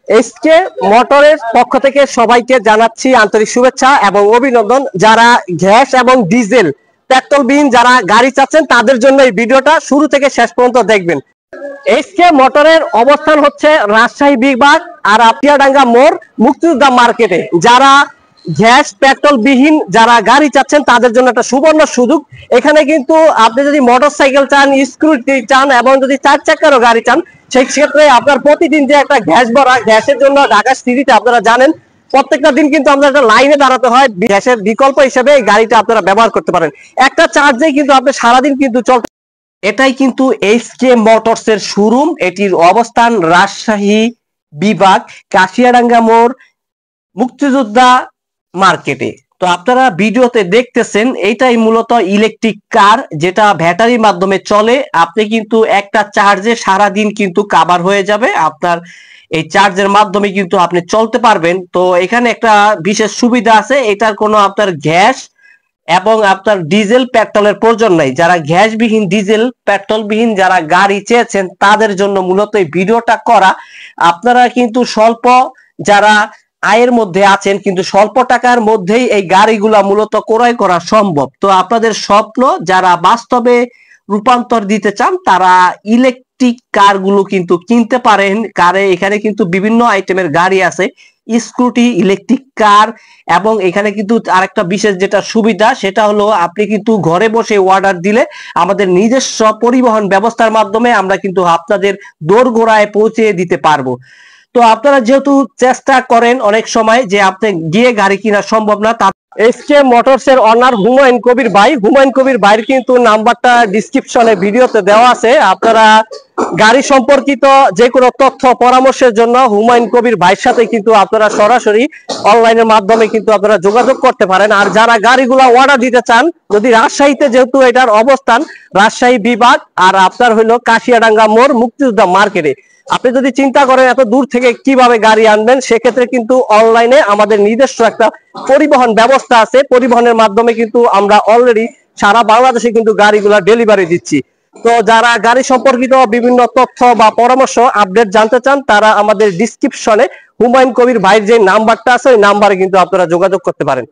SK মোটরের পক্ষ থেকে সবাইকে জানাচ্ছি আন্তরিক শুভেচ্ছা এবং অভিনন্দন। যারা গ্যাস এবং ডিজেল পেট্রোল বিহীন যারা গাড়ি চাচ্ছেন তাদের জন্য এই ভিডিওটা শুরু থেকে শেষ পর্যন্ত দেখবেন। এসকে মোটরের অবস্থান হচ্ছে রাজশাহী বিভাগ আর আপিয়াডাঙ্গা মোড় মুক্তিযোদ্ধা মার্কেটে। যারা গ্যাস পেট্রোল বিহীন যারা গাড়ি চাচ্ছেন তাদের জন্য একটা সুবর্ণ সুযোগ। এখানে কিন্তু আপনি যদি মোটরসাইকেল চান, স্কুটি চান এবং যদি 4 চাকারও গাড়ি চান, সেই ক্ষেত্রে আপনার প্রতিদিন যে একটা গ্যাস ভরা, গ্যাসের জন্য ঢাকা সিটিতে আপনারা জানেন প্রত্যেকটা দিন কিন্তু আপনার একটা লাইনে দাঁড়াতে হয়। গ্যাসের বিকল্প হিসেবে এই গাড়িটা আপনারা ব্যবহার করতে পারেন। একটা চার্জেই কিন্তু আপনি সারাদিন কিন্তু চলতে। এটাই কিন্তু এসকে মোটরস এর শোরুম। এটির অবস্থান রাজশাহী বিভাগ কাশিয়াডাঙ্গা মোড় মুক্তিযোদ্ধা মার্কেটে। তো আপনারা ভিডিওতে দেখতেছেন এইটাই মূলত ইলেকট্রিক কার, যেটা ব্যাটারির মাধ্যমে চলে। আপনি কিন্তু একটা চার্জে সারাদিন কিন্তু কাভার হয়ে যাবে। আপনার এই চার্জের মাধ্যমে কিন্তু আপনি চলতে পারবেন। তো এখানে একটা বিশেষ সুবিধা আছে, এটার কোনো আপনার গ্যাস এবং আপনার ডিজেল পেট্রোলের প্রয়োজন নাই। যারা গ্যাসবিহীন ডিজেল পেট্রোলবিহীন যারা গাড়ি চেয়েছেন তাদের জন্য মূলত এই ভিডিওটা করা। আপনারা কিন্তু স্বল্প যারা আয়ের মধ্যে আছেন কিন্তু স্বল্প টাকার মধ্যেই এই গাড়িগুলা মূলত ক্রয় করা সম্ভব। তো আপনাদের স্বপ্ন যারা বাস্তবে রূপান্তর দিতে চান তারা ইলেকট্রিক কারগুলো কিন্তু কিনতে পারেন। কারে এখানে কিন্তু বিভিন্ন আইটেমের গাড়ি আছে, স্কুটি, ইলেকট্রিক কার। এবং এখানে কিন্তু আরেকটা বিশেষ যেটা সুবিধা সেটা হলো আপনি কিন্তু ঘরে বসে অর্ডার দিলে আমাদের নিজস্ব পরিবহন ব্যবস্থার মাধ্যমে আমরা কিন্তু আপনাদের দোরগোড়ায় পৌঁছে দিতে পারবো। তো আপনারা যেহেতু চেষ্টা করেন অনেক সময় যে আপনি গিয়ে গাড়ি কিনা সম্ভব না, এসকে মোটরস এর অনার হুমায়ুন কবির ভাই, হুমায়ুন কবির ভাইয়ের কিন্তু নাম্বারটা ডিসক্রিপশনে ভিডিওতে দেওয়া আছে। আপনারা গাড়ি সম্পর্কিত যে কোনো তথ্য পরামর্শের জন্য হুমায়ুন কবির ভাইয়ের সাথে কিন্তু আপনারা সরাসরি অনলাইনের মাধ্যমে কিন্তু আপনারা যোগাযোগ করতে পারেন। আর যারা গাড়িগুলো অর্ডার দিতে চান, যদি রাজশাহীতে যেহেতু এটার অবস্থান রাজশাহী বিভাগ আর আপনার হইলো কাশিয়াডাঙ্গা মোড় মুক্তিযোদ্ধা মার্কেটে, আপনি যদি চিন্তা করেন এত দূর থেকে কিভাবে গাড়ি আনবেন, সেক্ষেত্রে কিন্তু অনলাইনে আমাদের নিজস্ব একটা পরিবহন ব্যবস্থা আছে। পরিবহনের মাধ্যমে কিন্তু আমরা অলরেডি সারা বাংলাদেশে কিন্তু গাড়িগুলা ডেলিভারি দিচ্ছি। তো যারা গাড়ি সম্পর্কিত বিভিন্ন তথ্য বা পরামর্শ আপডেট জানতে চান তারা আমাদের ডিসক্রিপশনে হুমায়ুন কবির ভাইয়ের যে নাম্বারটা আছে ওই নাম্বারে কিন্তু আপনারা যোগাযোগ করতে পারেন।